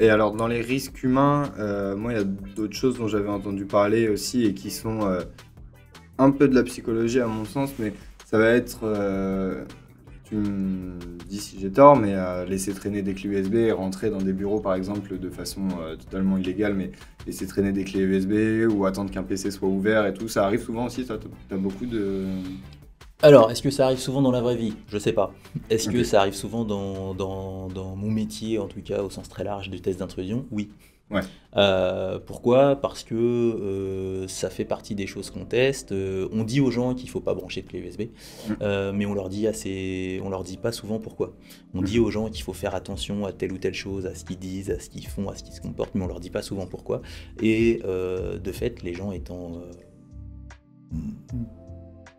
Et alors, dans les risques humains, moi, il y a d'autres choses dont j'avais entendu parler aussi et qui sont un peu de la psychologie à mon sens, mais ça va être, tu me dis si j'ai tort, mais laisser traîner des clés USB et rentrer dans des bureaux par exemple de façon totalement illégale, mais laisser traîner des clés USB ou attendre qu'un PC soit ouvert et tout, ça arrive souvent aussi, ça, t'as beaucoup de... Alors, est-ce que ça arrive souvent dans la vraie vie? Je sais pas. Est-ce que Ok, ça arrive souvent dans mon métier, en tout cas au sens très large du test d'intrusion? Oui. ouais, Pourquoi? Parce que ça fait partie des choses qu'on teste. On dit aux gens qu'il ne faut pas brancher de clé USB, mm, mais on leur dit pas souvent pourquoi. On dit mhm, aux gens qu'il faut faire attention à telle ou telle chose, à ce qu'ils disent, à ce qu'ils font, à ce qu'ils se comportent, mais on leur dit pas souvent pourquoi. Et de fait, les gens étant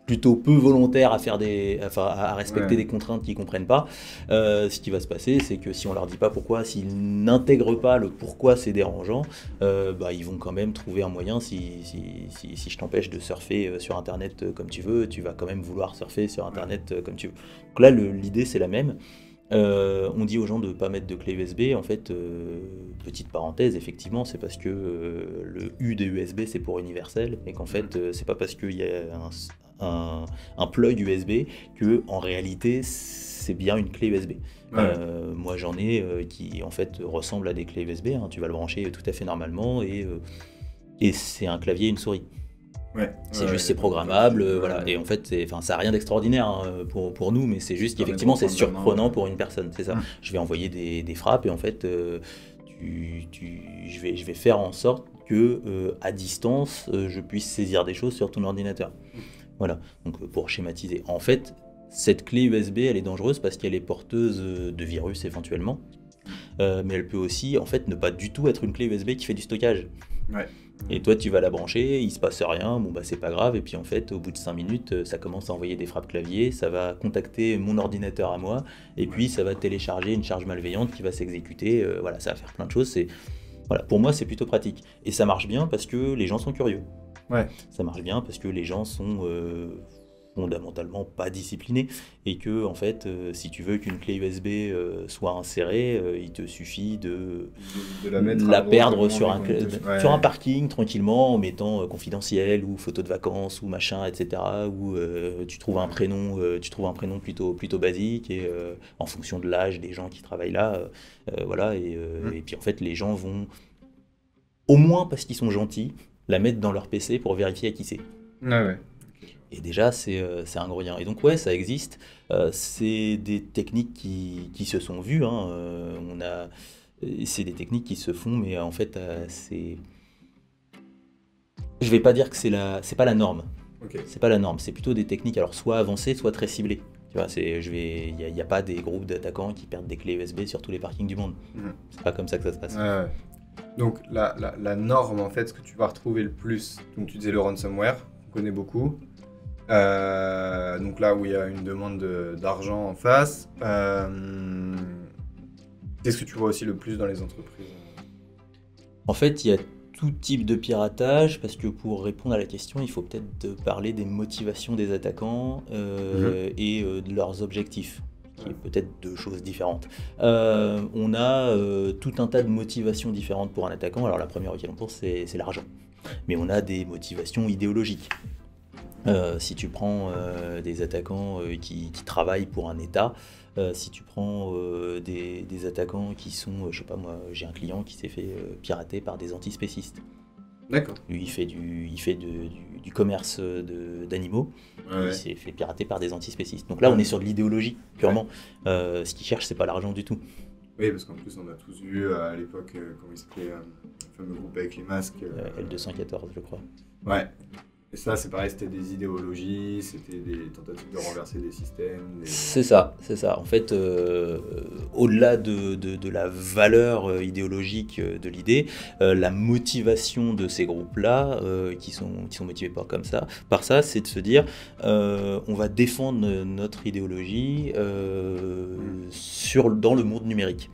plutôt peu volontaires à faire enfin, à respecter ouais, des contraintes qu'ils comprennent pas, ce qui va se passer, c'est que si on leur dit pas pourquoi, s'ils n'intègrent pas le pourquoi c'est dérangeant, bah, ils vont quand même trouver un moyen. Si je t'empêche de surfer sur Internet comme tu veux, tu vas quand même vouloir surfer sur ouais, Internet comme tu veux. Donc là, l'idée c'est la même. On dit aux gens de ne pas mettre de clé USB. En fait, petite parenthèse, effectivement, c'est parce que le U des USB c'est pour universel et qu'en mm, fait, c'est pas parce qu'il y a un plug USB que en réalité c'est bien une clé USB. ouais, Moi j'en ai qui en fait ressemblent à des clés USB, hein. Tu vas le brancher tout à fait normalement et c'est un clavier et une souris. ouais, C'est ouais, juste, il n'y c'est a pas de touch, programmable, voilà. ouais, Et en fait, enfin, ça n'a rien d'extraordinaire hein, pour nous, mais c'est ça te juste permet de qu'effectivement, c'est reprendre la main, surprenant pour une personne, c'est ça. mm, Je vais envoyer des frappes et en fait, je vais faire en sorte que à distance, je puisse saisir des choses sur ton ordinateur. Voilà. Donc, pour schématiser, en fait, cette clé USB, elle est dangereuse parce qu'elle est porteuse de virus éventuellement, mais elle peut aussi, en fait, ne pas du tout être une clé USB qui fait du stockage. ouais, Et toi, tu vas la brancher, il se passe rien, bon bah c'est pas grave, et puis en fait, au bout de 5 minutes, ça commence à envoyer des frappes clavier, ça va contacter mon ordinateur à moi, et ouais, puis ça va télécharger une charge malveillante qui va s'exécuter, voilà, ça va faire plein de choses. Voilà, pour moi, c'est plutôt pratique. Et ça marche bien parce que les gens sont curieux. ouais, Ça marche bien parce que les gens sont fondamentalement pas disciplinés et que en fait si tu veux qu'une clé USB soit insérée, il te suffit de la mettre à la l'endroit où tout le perdre monde sur est connecté, sur un ouais, parking tranquillement en mettant confidentiel ou photo de vacances ou machin, etc. Ou tu trouves un prénom plutôt basique et en fonction de l'âge des gens qui travaillent là, voilà. mm, Et puis en fait les gens vont au moins parce qu'ils sont gentils la mettre dans leur PC pour vérifier à qui c'est. ouais, ouais, Et déjà, c'est un gros lien. Et donc, ouais, ça existe. C'est des techniques qui se sont vues, hein. C'est des techniques qui se font, mais en fait, je vais pas dire que c'est pas la norme. ok, C'est pas la norme. C'est plutôt des techniques, alors soit avancées, soit très ciblées. Tu vois, il y a pas des groupes d'attaquants qui perdent des clés USB sur tous les parkings du monde. mm, C'est pas comme ça que ça se passe. ouais, ouais. Donc la norme, en fait, ce que tu vas retrouver le plus, donc tu disais le ransomware, on connaît beaucoup. Donc là où il y a une demande d'argent en face. Qu'est-ce que tu vois aussi le plus dans les entreprises? En fait, il y a tout type de piratage, parce que pour répondre à la question, il faut peut-être parler des motivations des attaquants Mhm. et de leurs objectifs, qui Ouais. est peut-être deux choses différentes. On a tout un tas de motivations différentes pour un attaquant. Alors la première auquel on pense, c'est l'argent. Mais on a des motivations idéologiques. Si tu prends des attaquants qui travaillent pour un État, si tu prends des attaquants qui sont, je sais pas moi, j'ai un client qui s'est fait pirater par des antispécistes. D'accord. Lui, il fait du commerce d'animaux, Ouais, il ouais. s'est fait pirater par des antispécistes. Donc là, on est sur de l'idéologie, Ouais. purement. Ce qu'il cherche, c'est pas l'argent du tout. Oui, parce qu'en plus, on a tous vu à l'époque, comment il s'appelait, le fameux groupe avec les masques. L214, je crois. Ouais. Et ça, c'est pareil, c'était des idéologies, c'était des tentatives de renverser des systèmes. C'est ça, c'est ça. En fait, au-delà de la valeur idéologique de l'idée, la motivation de ces groupes-là, qui sont motivés par ça, c'est de se dire, on va défendre notre idéologie Mm. dans le monde numérique.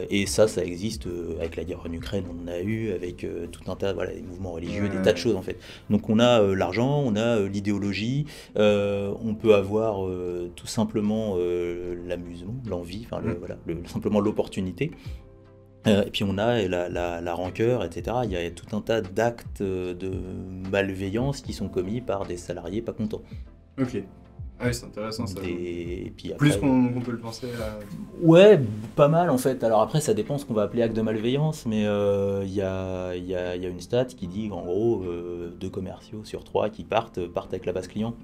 Et ça existe avec la guerre en Ukraine, on en a eu, avec tout un tas, voilà, des mouvements religieux, des tas de Ouais. choses en fait. Donc on a l'argent, on a l'idéologie, on peut avoir tout simplement l'amusement, l'envie, enfin Mm. simplement l'opportunité. Et puis on a la rancœur, etc. Il y a tout un tas d'actes de malveillance qui sont commis par des salariés pas contents. Ok. Ah oui, c'est intéressant ça. Et puis Plus après, qu'on peut le penser. ouais, pas mal en fait. Alors après, ça dépend ce qu'on va appeler acte de malveillance, mais il y a une stat qui dit qu'en gros, 2 commerciaux sur 3 qui partent avec la base client.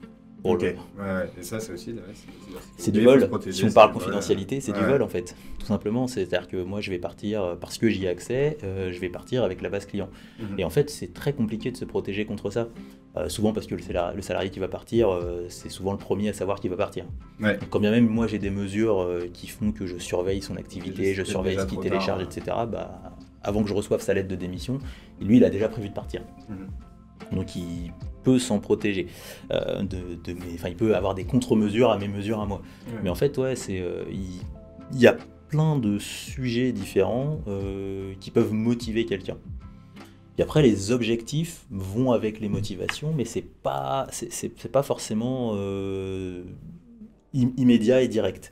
Ok. Ouais. Et ça, c'est aussi. Ouais, c'est du vol. Si on parle confidentialité, c'est du vol en fait. Tout simplement, c'est-à-dire que moi je vais partir, parce que j'y ai accès, je vais partir avec la base client. Et en fait, c'est très compliqué de se protéger contre ça. Souvent parce que le salarié qui va partir, c'est souvent le premier à savoir qu'il va partir. Ouais. Donc, quand bien même moi j'ai des mesures qui font que je surveille son activité, je surveille ce qu'il télécharge, etc. Avant que je reçoive sa lettre de démission, lui il a déjà prévu de partir. Donc il peut s'en protéger. Il peut avoir des contre-mesures à mes mesures à moi. Ouais. Mais en fait, ouais, il y a plein de sujets différents qui peuvent motiver quelqu'un. Et après, les objectifs vont avec les motivations, mais c'est pas forcément immédiat et direct.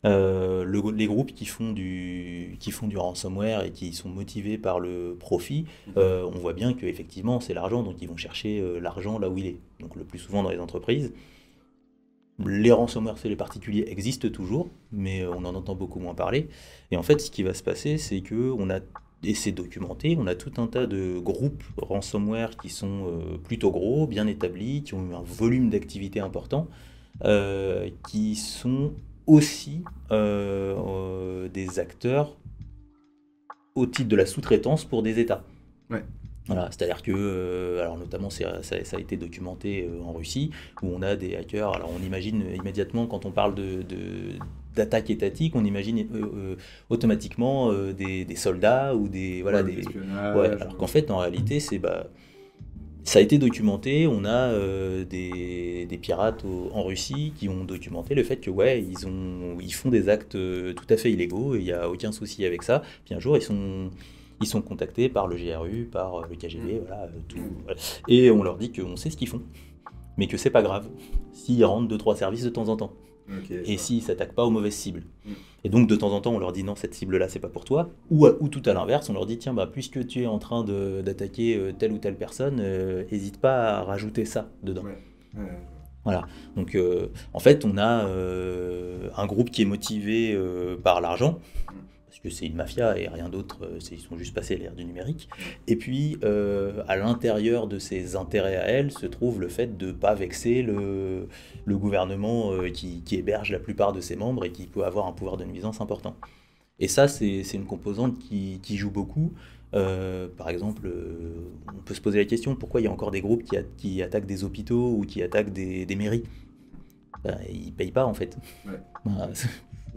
Les groupes qui font du ransomware et qui sont motivés par le profit, on voit bien qu'effectivement c'est l'argent, donc ils vont chercher l'argent là où il est. Donc le plus souvent dans les entreprises. Les ransomware, c'est les particuliers, existent toujours, mais on en entend beaucoup moins parler. Et en fait, ce qui va se passer, c'est que et c'est documenté, on a tout un tas de groupes ransomware qui sont plutôt gros, bien établis, qui ont eu un volume d'activité important, qui sont aussi des acteurs au titre de la sous-traitance pour des États. Ouais. Voilà, c'est-à-dire que, alors notamment ça a été documenté en Russie, où on a des hackers, alors on imagine immédiatement quand on parle d'attaque étatique, on imagine automatiquement des soldats ou des... Voilà, ouais, ouais, alors qu'en fait, en réalité, ça a été documenté, on a des pirates en Russie qui ont documenté le fait que ouais, ils font des actes tout à fait illégaux et il n'y a aucun souci avec ça. Puis un jour, ils sont contactés par le GRU, par le KGB, voilà, tout. Et on leur dit qu'on sait ce qu'ils font, mais que c'est pas grave s'ils rendent 2-3 services de temps en temps. Okay, et s'ils s'attaquent pas aux mauvaises cibles. Et donc de temps en temps on leur dit non, cette cible là c'est pas pour toi, ou tout à l'inverse, on leur dit tiens puisque tu es en train d'attaquer telle ou telle personne, hésite pas à rajouter ça dedans. Ouais. Voilà, donc en fait on a un groupe qui est motivé par l'argent, parce que c'est une mafia et rien d'autre, ils sont juste passés à l'ère du numérique. Et puis, à l'intérieur de ces intérêts à elle, se trouve le fait de ne pas vexer le gouvernement qui héberge la plupart de ses membres et qui peut avoir un pouvoir de nuisance important. Et ça, c'est une composante qui joue beaucoup. Par exemple, on peut se poser la question, pourquoi il y a encore des groupes qui attaquent des hôpitaux ou qui attaquent des mairies ? Ils ne payent pas, en fait. Ouais.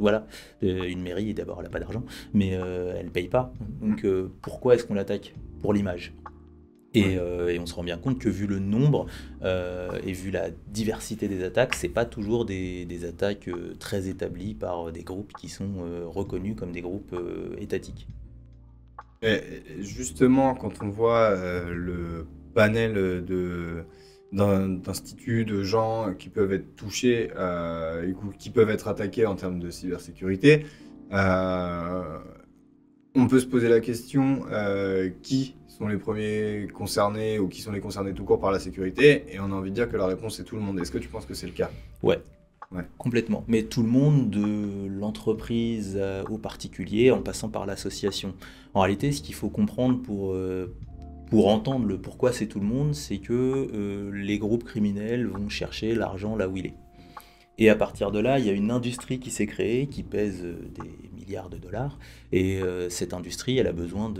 Voilà, une mairie, d'abord, elle n'a pas d'argent, mais elle ne paye pas. Donc pourquoi est-ce qu'on l'attaque ? Pour l'image. Et on se rend bien compte que vu le nombre et vu la diversité des attaques, c'est pas toujours des attaques très établies par des groupes qui sont reconnus comme des groupes étatiques. Et justement, quand on voit le panel d'instituts, de gens qui peuvent être touchés et qui peuvent être attaqués en termes de cybersécurité, on peut se poser la question qui sont les premiers concernés ou qui sont les concernés tout court par la sécurité, et on a envie de dire que la réponse est tout le monde. Est-ce que tu penses que c'est le cas ? Ouais. Complètement. Mais tout le monde, de l'entreprise au particulier, en passant par l'association. En réalité, ce qu'il faut comprendre pour entendre le pourquoi c'est tout le monde, c'est que les groupes criminels vont chercher l'argent là où il est. Et à partir de là, il y a une industrie qui s'est créée, qui pèse des milliards de dollars, et cette industrie, elle a besoin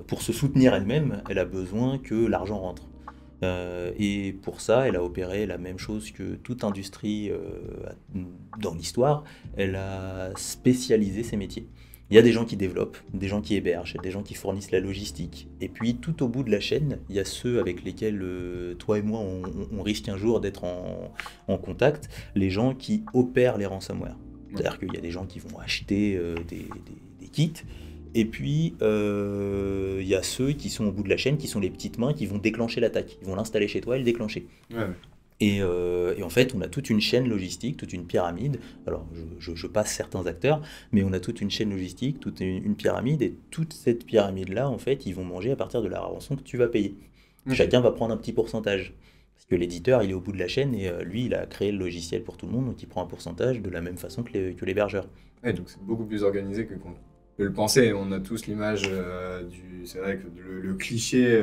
pour se soutenir elle-même, elle a besoin que l'argent rentre. Et pour ça, elle a opéré la même chose que toute industrie dans l'histoire, elle a spécialisé ses métiers. Il y a des gens qui développent, des gens qui hébergent, des gens qui fournissent la logistique. Et puis tout au bout de la chaîne, il y a ceux avec lesquels toi et moi on risque un jour d'être en contact, les gens qui opèrent les ransomware. C'est-à-dire qu'il y a des gens qui vont acheter des kits, et puis il y a ceux qui sont au bout de la chaîne, qui sont les petites mains, qui vont déclencher l'attaque. Ils vont l'installer chez toi et le déclencher. Ouais. Et en fait, on a toute une chaîne logistique, toute une pyramide. Alors, je passe certains acteurs, mais on a toute une chaîne logistique, toute une pyramide, et toute cette pyramide-là, en fait, ils vont manger à partir de la rançon que tu vas payer. Ok. Chacun va prendre un petit pourcentage. Parce que l'éditeur, il est au bout de la chaîne, et lui, il a créé le logiciel pour tout le monde, donc il prend un pourcentage de la même façon que l'hébergeur. Ouais, donc c'est beaucoup plus organisé que qu'on peut le penser. On a tous l'image c'est vrai que le cliché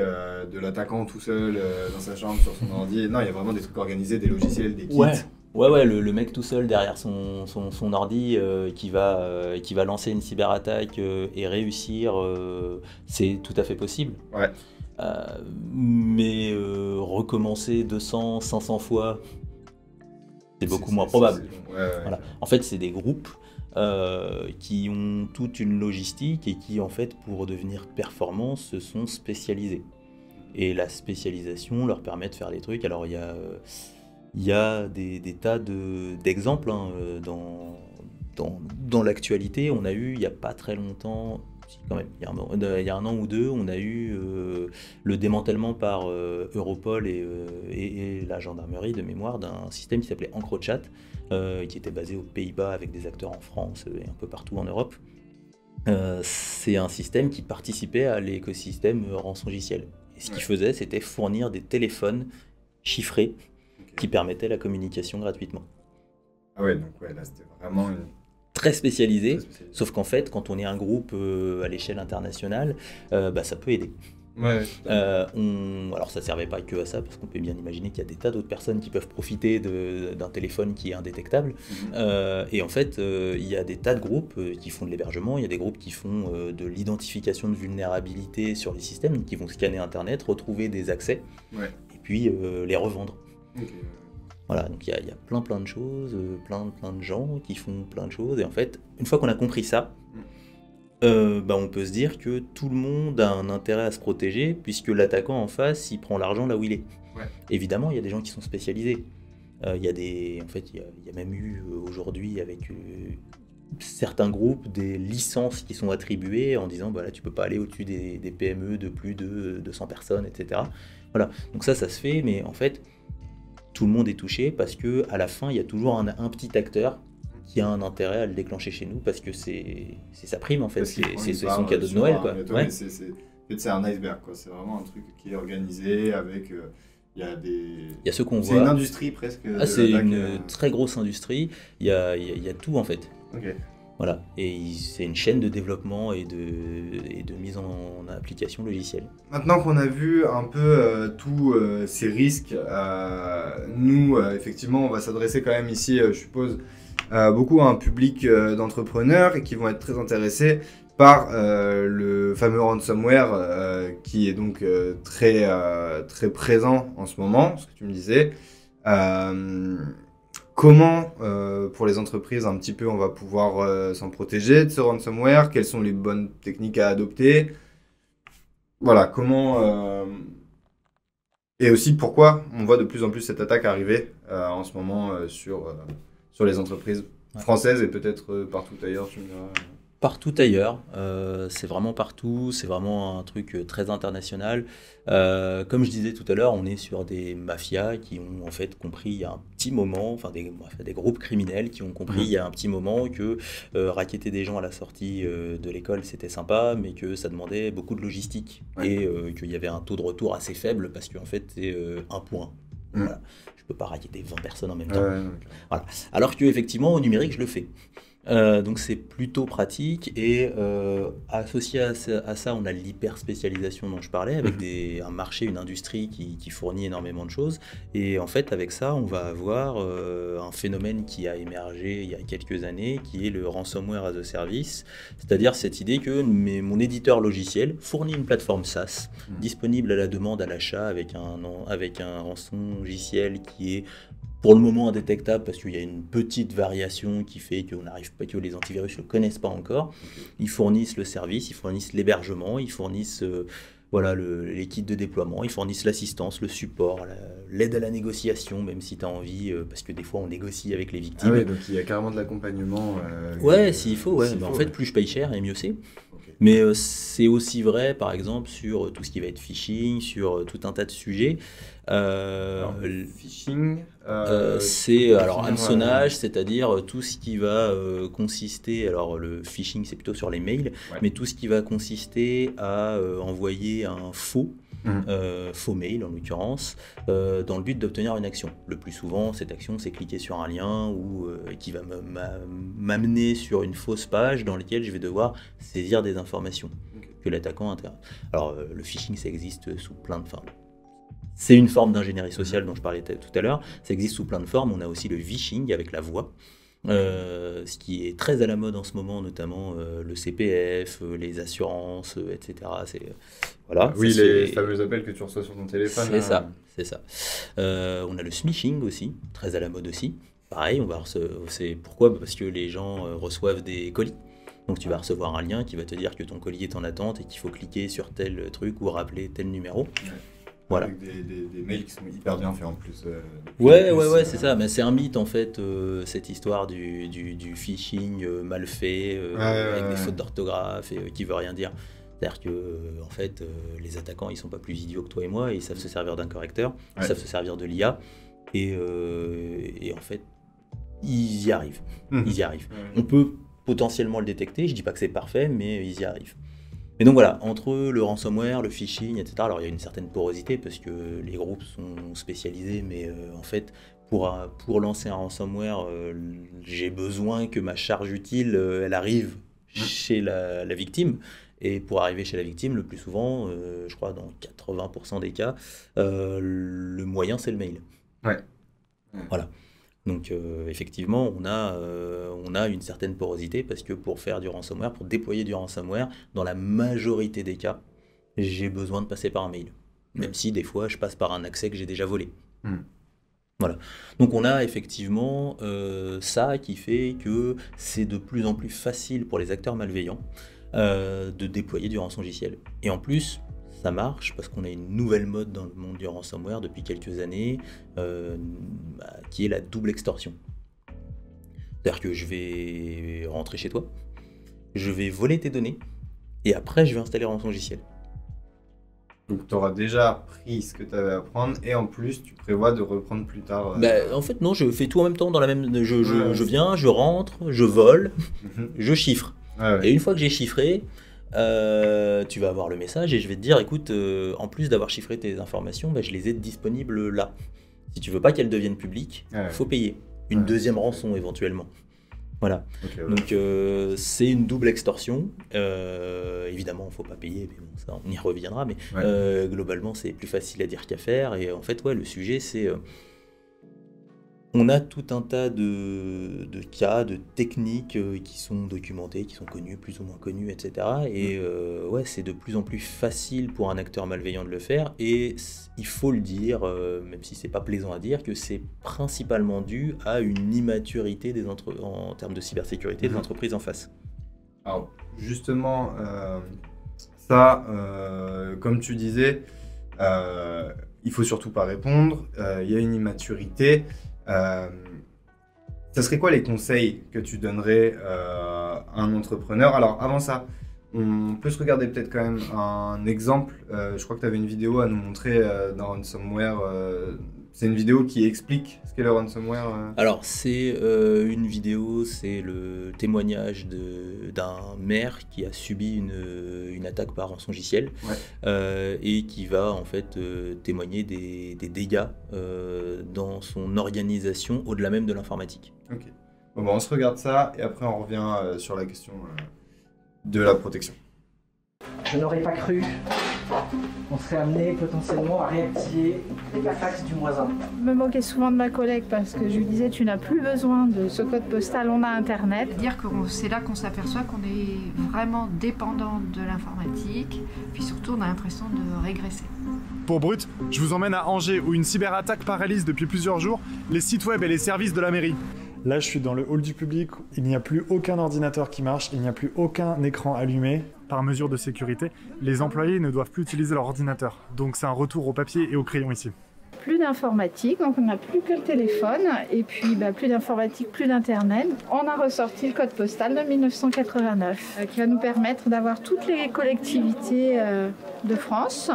de l'attaquant tout seul dans sa chambre sur son ordi. Non, il y a vraiment des trucs organisés, des logiciels, des kits. Ouais, le mec tout seul derrière son ordi qui va lancer une cyberattaque et réussir, c'est tout à fait possible. Ouais. Mais recommencer 200, 500 fois, c'est beaucoup moins probable. C'est long. Ouais, Voilà. En fait, c'est des groupes qui ont toute une logistique et qui, en fait, pour devenir performants, se sont spécialisés. Et la spécialisation leur permet de faire des trucs. Alors, il y a des tas d'exemples hein, dans l'actualité. On a eu, il n'y a pas très longtemps, si, quand même, il y a un an ou deux, on a eu le démantèlement par Europol et la gendarmerie de mémoire d'un système qui s'appelait EncroChat, qui était basé aux Pays-Bas avec des acteurs en France et un peu partout en Europe. C'est un système qui participait à l'écosystème rançongiciel. Et ce qu'il faisait, c'était fournir des téléphones chiffrés qui permettaient la communication gratuitement. Ah ouais, donc ouais, là c'était vraiment une... Très spécialisé, sauf qu'en fait, quand on est un groupe à l'échelle internationale, ça peut aider. Ouais. Alors ça ne servait pas que à ça, parce qu'on peut bien imaginer qu'il y a des tas d'autres personnes qui peuvent profiter d'un téléphone qui est indétectable. Et en fait, il y a des tas de groupes qui font de l'hébergement, il y a des groupes qui font de l'identification de vulnérabilité sur les systèmes, donc qui vont scanner Internet, retrouver des accès, et puis les revendre. Okay. Voilà, donc il y a plein de choses, plein de gens qui font plein de choses, et en fait, une fois qu'on a compris ça, on peut se dire que tout le monde a un intérêt à se protéger, puisque l'attaquant en face, il prend l'argent là où il est. Ouais. Évidemment, il y a des gens qui sont spécialisés. Il y a même eu aujourd'hui avec certains groupes des licences qui sont attribuées en disant là tu peux pas aller au-dessus des PME de plus de 200 personnes, etc. Voilà, donc ça se fait, mais en fait, tout le monde est touché parce que à la fin, il y a toujours un petit acteur qui a un intérêt à le déclencher chez nous parce que c'est sa prime en fait, c'est son cadeau de Noël quoi. Ouais. C'est un iceberg quoi, c'est vraiment un truc qui est organisé avec il y a ceux qu'on voit. C'est une industrie presque. C'est une très grosse industrie, il y a tout en fait. Ok. Voilà, et c'est une chaîne de développement et de mise en application logicielle. Maintenant qu'on a vu un peu tous ces risques, nous, effectivement, on va s'adresser quand même ici, je suppose, beaucoup à un public d'entrepreneurs et qui vont être très intéressés par le fameux ransomware qui est donc très présent en ce moment, ce que tu me disais. Comment, pour les entreprises, un petit peu, on va pouvoir s'en protéger de ce ransomware? Quelles sont les bonnes techniques à adopter? Voilà, comment... Et aussi, pourquoi on voit de plus en plus cette attaque arriver en ce moment sur les entreprises françaises et peut-être partout ailleurs, tu me diras. Partout ailleurs, c'est vraiment partout, c'est vraiment un truc très international. Comme je disais tout à l'heure, on est sur des mafias qui ont en fait compris il y a un petit moment, enfin des groupes criminels qui ont compris il y a un petit moment que racketter des gens à la sortie de l'école c'était sympa, mais que ça demandait beaucoup de logistique et qu'il y avait un taux de retour assez faible parce qu'en fait c'est 1 pour 1. Voilà. Je peux pas racketter 20 personnes en même temps. Voilà. Alors que effectivement au numérique je le fais. Donc c'est plutôt pratique et associé à ça on a l'hyper spécialisation dont je parlais avec un marché, une industrie qui fournit énormément de choses et en fait avec ça on va avoir un phénomène qui a émergé il y a quelques années qui est le ransomware as a service, c'est-à-dire cette idée que mon éditeur logiciel fournit une plateforme SaaS disponible à la demande à l'achat avec un rançongiciel qui est pour le moment indétectable parce qu'il y a une petite variation qui fait qu'on n'arrive pas, que les antivirus ne le connaissent pas encore. Ils fournissent le service, ils fournissent l'hébergement, ils fournissent les kits de déploiement, ils fournissent l'assistance, le support, l'aide à la négociation, même si tu as envie, parce que des fois on négocie avec les victimes. Ah ouais, donc il y a carrément de l'accompagnement. S'il faut, en fait, plus je paye cher et mieux c'est. Okay. Mais c'est aussi vrai, par exemple, sur tout ce qui va être phishing, sur tout un tas de sujets. Phishing, C'est alors hameçonnage, c'est-à-dire tout ce qui va consister, alors le phishing c'est plutôt sur les mails, mais tout ce qui va consister à envoyer un faux mail en l'occurrence, dans le but d'obtenir une action. Le plus souvent, cette action, c'est cliquer sur un lien ou qui va m'amener sur une fausse page dans laquelle je vais devoir saisir des informations que l'attaquant intéresse. Alors, le phishing, ça existe sous plein de formes. C'est une forme d'ingénierie sociale dont je parlais tout à l'heure. Ça existe sous plein de formes. On a aussi le vishing avec la voix. Ce qui est très à la mode en ce moment, notamment le CPF, les assurances, etc. Voilà, oui, les fameux appels que tu reçois sur ton téléphone. C'est ça. On a le smishing aussi, très à la mode aussi. Pareil, c'est pourquoi? Parce que les gens reçoivent des colis. Donc tu vas recevoir un lien qui va te dire que ton colis est en attente et qu'il faut cliquer sur tel truc ou rappeler tel numéro. Voilà. Avec des mails qui sont hyper bien faits en plus. Ouais, c'est ça. Mais c'est un mythe en fait, cette histoire du phishing mal fait, avec des fautes d'orthographe et qui veut rien dire. C'est-à-dire que en fait, les attaquants ils sont pas plus idiots que toi et moi, ils savent se servir d'un correcteur, ils savent se servir de l'IA et en fait ils y arrivent. Ils y arrivent. On peut potentiellement le détecter. Je dis pas que c'est parfait, mais ils y arrivent. Et donc voilà, entre le ransomware, le phishing, etc. Alors il y a une certaine porosité parce que les groupes sont spécialisés, mais en fait, pour lancer un ransomware, j'ai besoin que ma charge utile, elle arrive chez la victime. Et pour arriver chez la victime, le plus souvent, je crois dans 80% des cas, le moyen c'est le mail. Voilà. Donc effectivement, on a une certaine porosité parce que pour faire du ransomware, pour déployer du ransomware, dans la majorité des cas, j'ai besoin de passer par un mail. Même si des fois, je passe par un accès que j'ai déjà volé. Voilà. Donc on a effectivement ça qui fait que c'est de plus en plus facile pour les acteurs malveillants de déployer du rançongiciel. Et en plus, ça marche parce qu'on a une nouvelle mode dans le monde du ransomware depuis quelques années qui est la double extorsion. C'est-à-dire que je vais rentrer chez toi, je vais voler tes données et après je vais installer un rançongiciel. Donc tu auras déjà pris ce que tu avais à prendre et en plus tu prévois de reprendre plus tard. En fait non, je fais tout en même temps dans la même. Je viens, je rentre, je vole, je chiffre. Et une fois que j'ai chiffré, tu vas avoir le message et je vais te dire écoute, en plus d'avoir chiffré tes informations, je les ai disponibles là. Si tu veux pas qu'elles deviennent publiques, faut payer une deuxième rançon éventuellement. Voilà. Donc c'est une double extorsion. Évidemment, faut pas payer, mais bon, ça on y reviendra. Mais globalement, c'est plus facile à dire qu'à faire. Et en fait, le sujet c'est on a tout un tas de cas, de techniques qui sont documentées, qui sont connues, plus ou moins connues, etc. Et c'est de plus en plus facile pour un acteur malveillant de le faire. Et il faut le dire, même si c'est pas plaisant à dire, que c'est principalement dû à une immaturité en termes de cybersécurité des entreprises en face. Alors justement, ça, comme tu disais, il faut surtout pas répondre. Il y a une immaturité. Ça serait quoi les conseils que tu donnerais à un entrepreneur? Alors avant ça, on peut se regarder peut-être quand même un exemple. Je crois que tu avais une vidéo à nous montrer d'un ransomware. C'est une vidéo qui explique ce qu'est le ransomware. Alors c'est une vidéo, c'est le témoignage d'un maire qui a subi une attaque par rançongiciel et qui va en fait témoigner des dégâts dans son organisation au-delà même de l'informatique. Ok. Bon, on se regarde ça et après on revient sur la question de la protection. Je n'aurais pas cru qu'on serait amené potentiellement à réactiver la fax du voisin. Je me moquais souvent de ma collègue parce que je lui disais tu n'as plus besoin de ce code postal, on a internet. Dire que c'est là qu'on s'aperçoit qu'on est vraiment dépendant de l'informatique, puis surtout on a l'impression de régresser. Pour Brut, je vous emmène à Angers où une cyberattaque paralyse depuis plusieurs jours les sites web et les services de la mairie. Là, je suis dans le hall du public, il n'y a plus aucun ordinateur qui marche, il n'y a plus aucun écran allumé. Par mesure de sécurité, les employés ne doivent plus utiliser leur ordinateur. Donc c'est un retour au papier et au crayon ici. plus d'informatique, donc on n'a plus que le téléphone, et puis plus d'informatique, plus d'internet. On a ressorti le code postal de 1989, qui va nous permettre d'avoir toutes les collectivités de France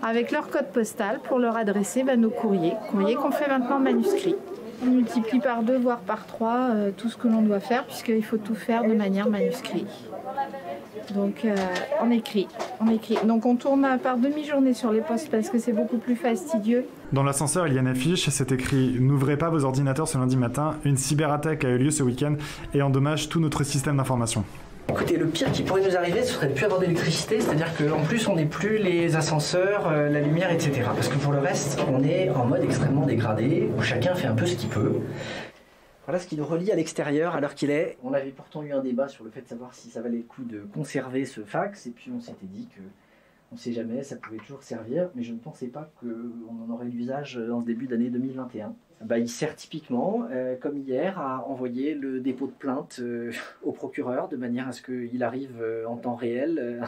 avec leur code postal pour leur adresser nos courriers qu'on fait maintenant manuscrits. On multiplie par 2 voire par 3 tout ce que l'on doit faire, puisqu'il faut tout faire de manière manuscrite. Donc on écrit. Donc on tourne par demi-journée sur les postes parce que c'est beaucoup plus fastidieux. Dans l'ascenseur, il y a une affiche, c'est écrit « N'ouvrez pas vos ordinateurs ce lundi matin, une cyberattaque a eu lieu ce week-end et endommage tout notre système d'information ». Écoutez, le pire qui pourrait nous arriver, ce serait de ne plus avoir d'électricité, c'est-à-dire qu'en plus on n'est plus les ascenseurs, la lumière, etc. Parce que pour le reste, on est en mode extrêmement dégradé, où chacun fait un peu ce qu'il peut. Voilà ce qui nous relie à l'extérieur à l'heure qu'il est. On avait pourtant eu un débat sur le fait de savoir si ça valait le coup de conserver ce fax, et puis on s'était dit que on ne sait jamais, ça pouvait toujours servir, mais je ne pensais pas qu'on en aurait l'usage en ce début d'année 2021. Il sert typiquement, comme hier, à envoyer le dépôt de plainte au procureur, de manière à ce qu'il arrive en temps réel,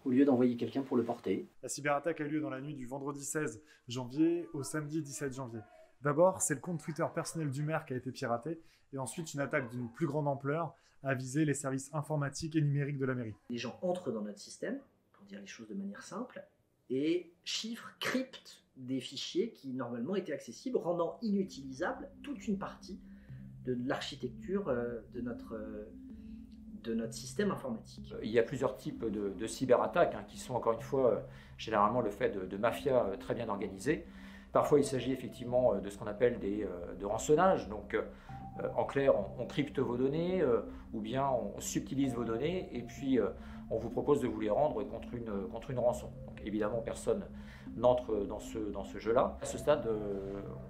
au lieu d'envoyer quelqu'un pour le porter. La cyberattaque a eu lieu dans la nuit du vendredi 16 janvier au samedi 17 janvier. D'abord, c'est le compte Twitter personnel du maire qui a été piraté, et ensuite une attaque d'une plus grande ampleur a visé les services informatiques et numériques de la mairie. Les gens entrent dans notre système, pour dire les choses de manière simple, et chiffrent, cryptent des fichiers qui normalement étaient accessibles, rendant inutilisable toute une partie de l'architecture de notre système informatique. Il y a plusieurs types de cyberattaques qui sont encore une fois généralement le fait de mafias très bien organisées. Parfois il s'agit effectivement de ce qu'on appelle de rançonnage, donc en clair on crypte vos données ou bien on subtilise vos données et puis on vous propose de vous les rendre contre une rançon. Donc évidemment personne n'entre dans ce jeu-là. À ce stade,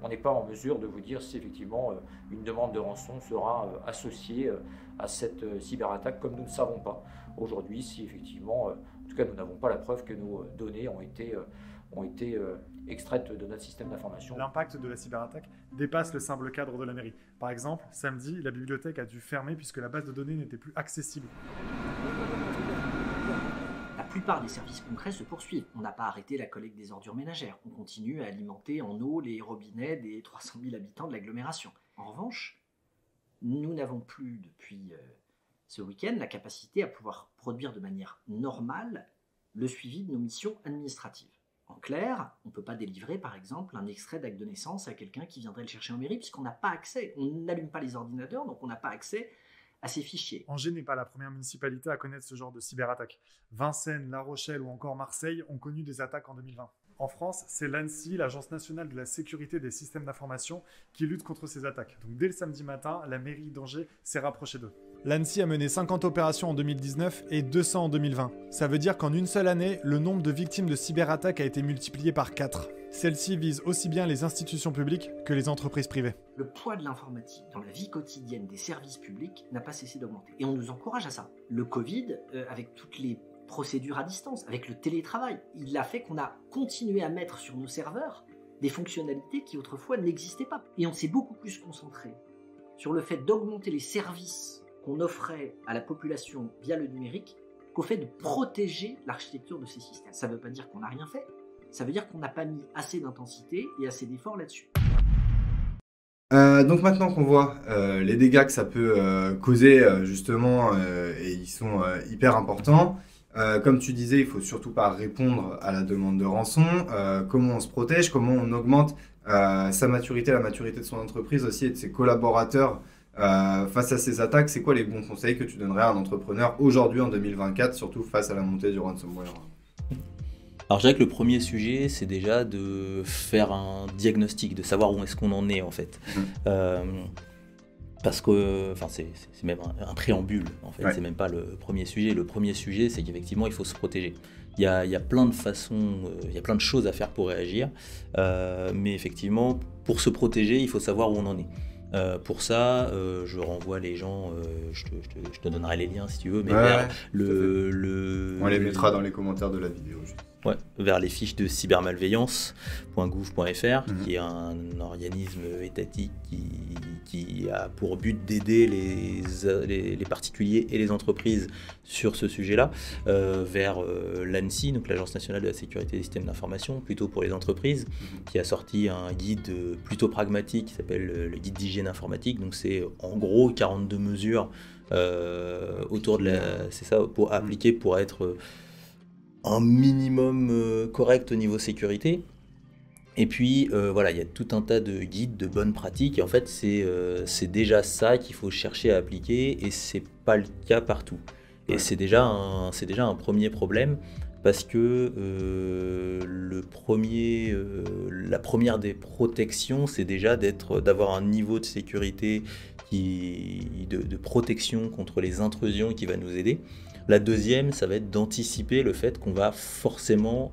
on n'est pas en mesure de vous dire si effectivement une demande de rançon sera associée à cette cyberattaque, comme nous ne savons pas aujourd'hui si effectivement, en tout cas nous n'avons pas la preuve que nos données ont été extraites de notre système d'information. L'impact de la cyberattaque dépasse le simple cadre de la mairie. Par exemple, samedi, la bibliothèque a dû fermer puisque la base de données n'était plus accessible. La plupart des services concrets se poursuivent. On n'a pas arrêté la collecte des ordures ménagères. On continue à alimenter en eau les robinets des 300 000 habitants de l'agglomération. En revanche, nous n'avons plus depuis ce week-end la capacité à pouvoir produire de manière normale le suivi de nos missions administratives. En clair, on ne peut pas délivrer par exemple un extrait d'acte de naissance à quelqu'un qui viendrait le chercher en mairie puisqu'on n'a pas accès. On n'allume pas les ordinateurs, donc on n'a pas accès à ces fichiers. Angers n'est pas la première municipalité à connaître ce genre de cyberattaque. Vincennes, La Rochelle ou encore Marseille ont connu des attaques en 2020. En France, c'est l'ANSSI, l'Agence nationale de la sécurité des systèmes d'information, qui lutte contre ces attaques. Donc dès le samedi matin, la mairie d'Angers s'est rapprochée d'eux. L'ANSSI a mené 50 opérations en 2019 et 200 en 2020. Ça veut dire qu'en une seule année, le nombre de victimes de cyberattaques a été multiplié par 4. Celle-ci vise aussi bien les institutions publiques que les entreprises privées. Le poids de l'informatique dans la vie quotidienne des services publics n'a pas cessé d'augmenter. Et on nous encourage à ça. Le Covid, avec toutes les procédures à distance, avec le télétravail, il a fait qu'on a continué à mettre sur nos serveurs des fonctionnalités qui autrefois n'existaient pas. Et on s'est beaucoup plus concentré sur le fait d'augmenter les services qu'on offrait à la population via le numérique qu'au fait de protéger l'architecture de ces systèmes. Ça ne veut pas dire qu'on n'a rien fait, ça veut dire qu'on n'a pas mis assez d'intensité et assez d'efforts là-dessus. Donc maintenant qu'on voit les dégâts que ça peut causer justement, et ils sont hyper importants, comme tu disais, il ne faut surtout pas répondre à la demande de rançon. Comment on se protège, comment on augmente sa maturité, la maturité de son entreprise aussi et de ses collaborateurs face à ces attaques. C'est quoi les bons conseils que tu donnerais à un entrepreneur aujourd'hui en 2024, surtout face à la montée du ransomware ? Alors je dirais que le premier sujet, c'est déjà de faire un diagnostic, de savoir où est-ce qu'on en est en fait. Parce que, enfin c'est même un préambule en fait, c'est même pas le premier sujet. Le premier sujet, c'est qu'effectivement il faut se protéger. Il y a plein de façons, il y a plein de choses à faire pour réagir, mais effectivement pour se protéger, il faut savoir où on en est. Pour ça, je renvoie les gens, je te donnerai les liens si tu veux, mais vers on les mettra dans les commentaires de la vidéo. Ouais, vers les fiches de cybermalveillance.gouv.fr, qui est un organisme étatique qui a pour but d'aider les particuliers et les entreprises sur ce sujet-là, vers l'ANSSI, donc l'Agence nationale de la sécurité des systèmes d'information, plutôt pour les entreprises, qui a sorti un guide plutôt pragmatique qui s'appelle le guide d'hygiène informatique. Donc c'est en gros 42 mesures autour de c'est ça, pour appliquer pour être un minimum correct au niveau sécurité. Et puis voilà, il y a tout un tas de guides, de bonnes pratiques, et en fait c'est déjà ça qu'il faut chercher à appliquer, et c'est pas le cas partout. Et c'est déjà un premier problème, parce que la première des protections, c'est déjà d'avoir un niveau de sécurité de protection contre les intrusions qui va nous aider. La deuxième, ça va être d'anticiper le fait qu'on va forcément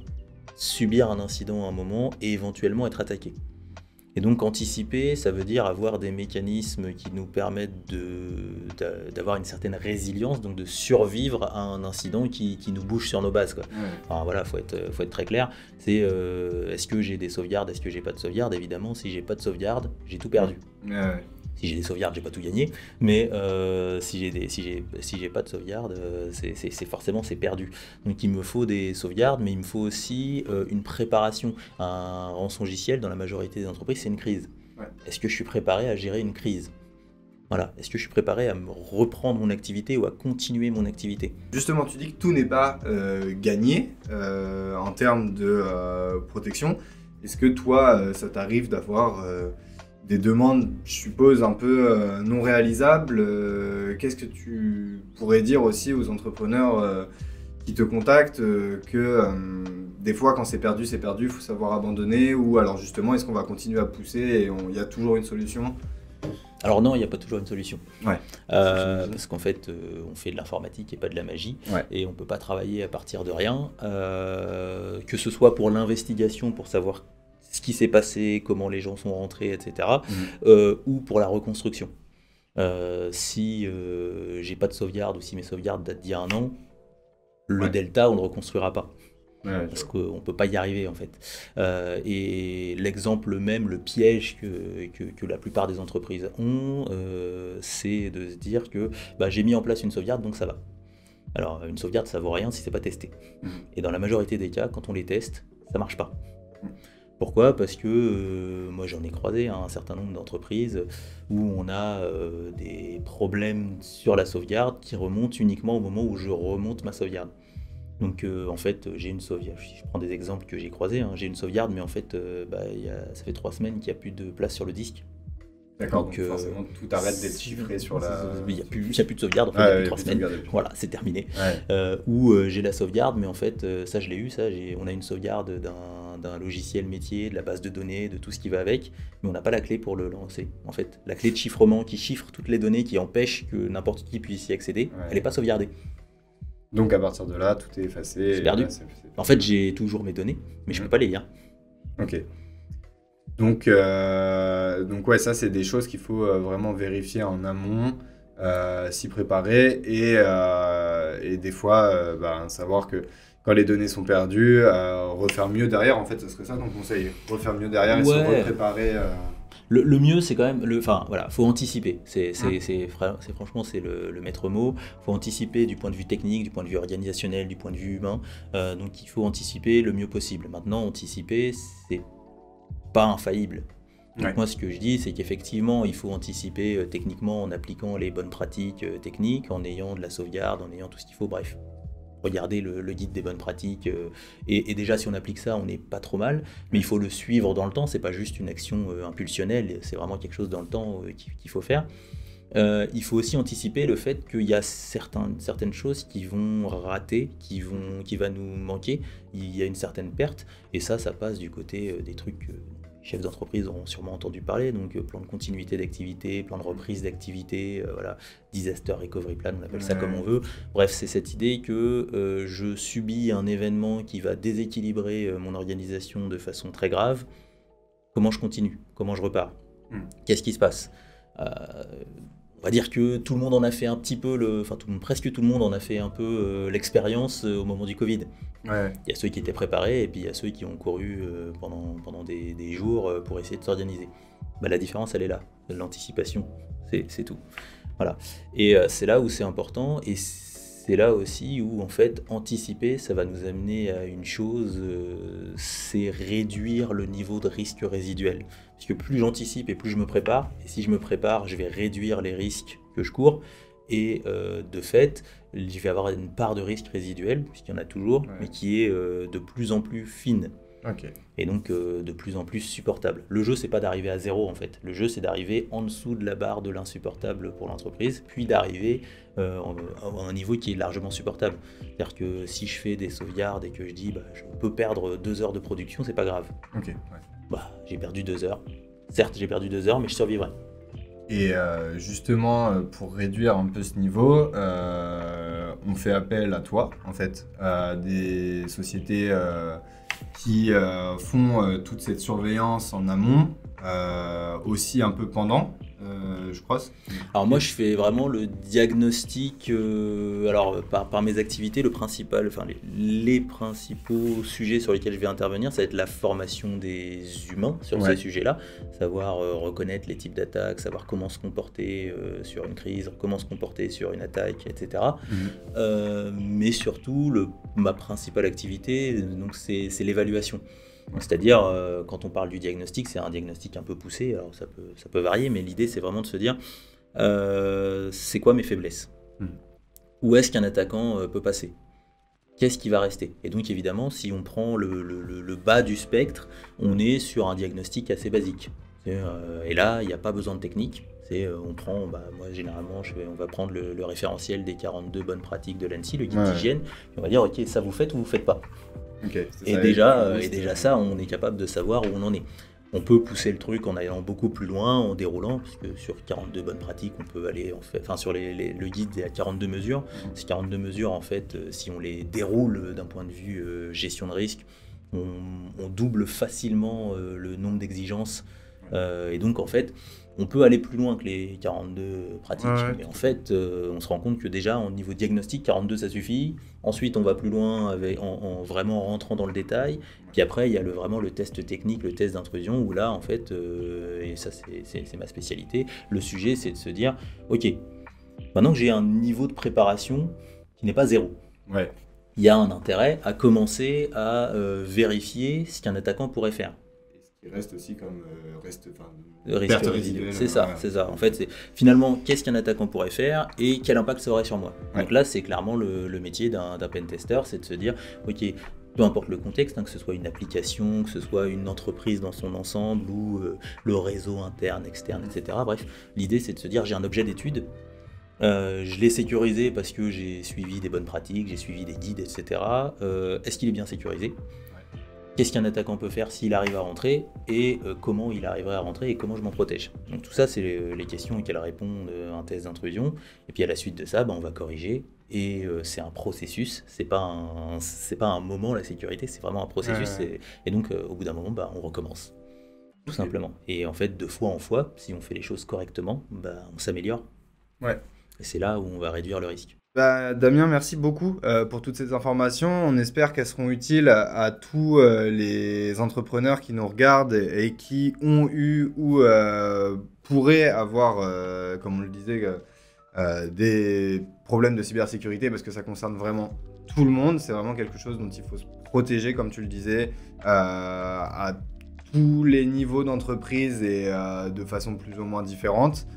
subir un incident à un moment et éventuellement être attaqué. Et donc anticiper, ça veut dire avoir des mécanismes qui nous permettent d'avoir une certaine résilience, donc de survivre à un incident qui nous bouge sur nos bases, quoi. Enfin voilà, faut être très clair. C'est est-ce que j'ai des sauvegardes, est-ce que j'ai pas de sauvegarde? Évidemment, si j'ai pas de sauvegarde, j'ai tout perdu. Si j'ai des sauvegardes, j'ai pas tout gagné, mais si j'ai pas de sauvegarde, forcément c'est perdu. Donc il me faut des sauvegardes, mais il me faut aussi une préparation. Un rançongiciel, dans la majorité des entreprises, c'est une crise. Est-ce que je suis préparé à gérer une crise? Voilà. Est-ce que je suis préparé à me reprendre mon activité ou à continuer mon activité? Justement, tu dis que tout n'est pas gagné en termes de protection. Est-ce que toi, ça t'arrive d'avoir des demandes, je suppose, un peu non réalisables? Qu'est-ce que tu pourrais dire aussi aux entrepreneurs qui te contactent, que des fois, quand c'est perdu, il faut savoir abandonner, ou alors justement, est-ce qu'on va continuer à pousser et il y a toujours une solution? Alors non, il n'y a pas toujours une solution. Parce qu'en fait, on fait de l'informatique et pas de la magie, et on ne peut pas travailler à partir de rien, que ce soit pour l'investigation, pour savoir ce qui s'est passé, comment les gens sont rentrés, etc., ou pour la reconstruction. Si j'ai pas de sauvegarde, ou si mes sauvegardes datent d'il y a 1 an, le delta, on ne le reconstruira pas. Parce qu'on ne peut pas y arriver, en fait. Et l'exemple même, le piège que la plupart des entreprises ont, c'est de se dire que j'ai mis en place une sauvegarde, donc ça va. Alors, une sauvegarde, ça vaut rien si c'est pas testé. Et dans la majorité des cas, quand on les teste, ça marche pas. Pourquoi? Parce que moi j'en ai croisé un certain nombre d'entreprises où on a des problèmes sur la sauvegarde qui remontent uniquement au moment où je remonte ma sauvegarde. Donc en fait j'ai une sauvegarde, je prends des exemples que j'ai croisés, j'ai une sauvegarde, mais en fait ça fait 3 semaines qu'il n'y a plus de place sur le disque. D'accord, donc forcément tout arrête d'être chiffré sur la... Il n'y a plus de sauvegarde, en fait, depuis 3 semaines. Voilà, c'est terminé. Ou j'ai la sauvegarde, mais en fait, ça je l'ai eu, on a une sauvegarde d'un logiciel métier, de la base de données, de tout ce qui va avec, mais on n'a pas la clé pour le lancer. En fait, la clé de chiffrement qui chiffre toutes les données, qui empêche que n'importe qui puisse y accéder, elle n'est pas sauvegardée. Donc à partir de là, tout est effacé. C'est perdu. En fait, j'ai toujours mes données, mais je ne peux pas les lire. Ok. Donc ouais, ça c'est des choses qu'il faut vraiment vérifier en amont, s'y préparer, et des fois savoir que quand les données sont perdues, refaire mieux derrière. En fait, ce serait ça ton conseil, refaire mieux derrière et se repréparer. Le mieux, c'est quand même, faut anticiper. Franchement, c'est le maître mot. Faut anticiper du point de vue technique, du point de vue organisationnel, du point de vue humain. Donc il faut anticiper le mieux possible. Maintenant, anticiper, c'est pas infaillible. Donc moi, ce que je dis, c'est qu'effectivement, il faut anticiper techniquement en appliquant les bonnes pratiques techniques, en ayant de la sauvegarde, en ayant tout ce qu'il faut, bref. Regardez le guide des bonnes pratiques, et déjà si on applique ça, on n'est pas trop mal, mais il faut le suivre dans le temps, c'est pas juste une action impulsionnelle, c'est vraiment quelque chose dans le temps qu'il faut faire. Il faut aussi anticiper le fait qu'il y a certaines choses qui vont rater, qui va nous manquer, il y a une certaine perte, et ça passe du côté des trucs les chefs d'entreprise auront sûrement entendu parler, donc plan de continuité d'activité, plan de reprise d'activité, disaster recovery plan, on appelle ça comme on veut. Bref, c'est cette idée que je subis un événement qui va déséquilibrer mon organisation de façon très grave. Comment je continue? Comment je repars? Qu'est-ce qui se passe? on va dire que tout le monde en a fait un petit peu, presque tout le monde en a fait un peu l'expérience au moment du Covid. Ouais. Il y a ceux qui étaient préparés et puis il y a ceux qui ont couru pendant des jours pour essayer de s'organiser. Bah, la différence, elle est là, l'anticipation, c'est tout. Voilà. Et c'est là où c'est important et c'est là aussi où en fait anticiper, ça va nous amener à une chose, c'est réduire le niveau de risque résiduel. Parce que plus j'anticipe et plus je me prépare, et si je me prépare, je vais réduire les risques que je cours. Et de fait, je vais avoir une part de risque résiduel, puisqu'il y en a toujours, mais qui est de plus en plus fine. Okay. Et donc de plus en plus supportable. Le jeu, c'est pas d'arriver à zéro en fait. Le jeu, c'est d'arriver en dessous de la barre de l'insupportable pour l'entreprise, puis d'arriver à un niveau qui est largement supportable. C'est-à-dire que si je fais des sauvegardes et que je dis je peux perdre 2 heures de production, c'est pas grave. Okay, j'ai perdu 2 heures. Certes, j'ai perdu 2 heures, mais je survivrai. Et justement, pour réduire un peu ce niveau, on fait appel à toi, en fait, à des sociétés qui font toute cette surveillance en amont, aussi un peu pendant, je crois. Alors moi, je fais vraiment le diagnostic, par mes activités, les principaux sujets sur lesquels je vais intervenir, ça va être la formation des humains sur ces sujets-là, savoir reconnaître les types d'attaques, savoir comment se comporter sur une crise, comment se comporter sur une attaque, etc. Mais surtout, ma principale activité, donc, c'est l'évaluation. C'est-à-dire, quand on parle du diagnostic, c'est un diagnostic un peu poussé, alors ça peut varier, mais l'idée c'est vraiment de se dire, c'est quoi mes faiblesses ? Où est-ce qu'un attaquant peut passer ? Qu'est-ce qui va rester ? Et donc évidemment, si on prend le bas du spectre, on est sur un diagnostic assez basique. Et là, il n'y a pas besoin de technique. On prend, moi généralement, on va prendre le référentiel des 42 bonnes pratiques de l'ANSSI, le guide d'hygiène, et on va dire, ok, ça vous faites ou vous faites pas. Okay, et déjà ça, on est capable de savoir où on en est. On peut pousser le truc en allant beaucoup plus loin, en déroulant, parce que sur 42 bonnes pratiques, on peut aller, sur le guide, il y a 42 mesures. Ces 42 mesures, en fait, si on les déroule d'un point de vue gestion de risque, on double facilement le nombre d'exigences. Et donc, en fait, on peut aller plus loin que les 42 pratiques. Mais en fait, on se rend compte que déjà, au niveau diagnostic, 42, ça suffit. Ensuite, on va plus loin en vraiment rentrant dans le détail. Puis après, il y a vraiment le test technique, le test d'intrusion, où là, en fait, et ça, c'est ma spécialité, le sujet, c'est de se dire, OK, maintenant que j'ai un niveau de préparation qui n'est pas zéro, il y a un intérêt à commencer à vérifier ce qu'un attaquant pourrait faire. Il reste aussi comme risque résiduel. C'est ça. En fait, finalement, qu'est-ce qu'un attaquant pourrait faire et quel impact ça aurait sur moi. Donc là, c'est clairement le métier d'un pentester, c'est de se dire, ok, peu importe le contexte, que ce soit une application, que ce soit une entreprise dans son ensemble ou le réseau interne, externe, etc. Bref, l'idée, c'est de se dire, j'ai un objet d'étude, je l'ai sécurisé parce que j'ai suivi des bonnes pratiques, j'ai suivi des guides, etc. Est-ce qu'il est bien sécurisé ? Qu'est-ce qu'un attaquant peut faire s'il arrive à rentrer et comment il arriverait à rentrer et comment je m'en protège. Donc tout ça, c'est les questions auxquelles répond un test d'intrusion. Et puis à la suite de ça, on va corriger. Et c'est un processus, c'est pas un moment la sécurité, c'est vraiment un processus. Et donc au bout d'un moment, on recommence, tout simplement. Et en fait, de fois en fois, si on fait les choses correctement, on s'améliore. Et c'est là où on va réduire le risque. Damien, merci beaucoup pour toutes ces informations. On espère qu'elles seront utiles à tous les entrepreneurs qui nous regardent et qui ont eu ou pourraient avoir, comme on le disait, des problèmes de cybersécurité, parce que ça concerne vraiment tout le monde. C'est vraiment quelque chose dont il faut se protéger, comme tu le disais, à tous les niveaux d'entreprise et de façon plus ou moins différente.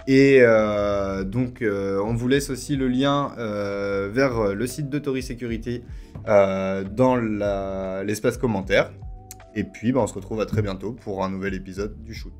Et donc, on vous laisse aussi le lien vers le site d'Authority Security dans l'espace commentaire. Et puis, on se retrouve à très bientôt pour un nouvel épisode du Shoot.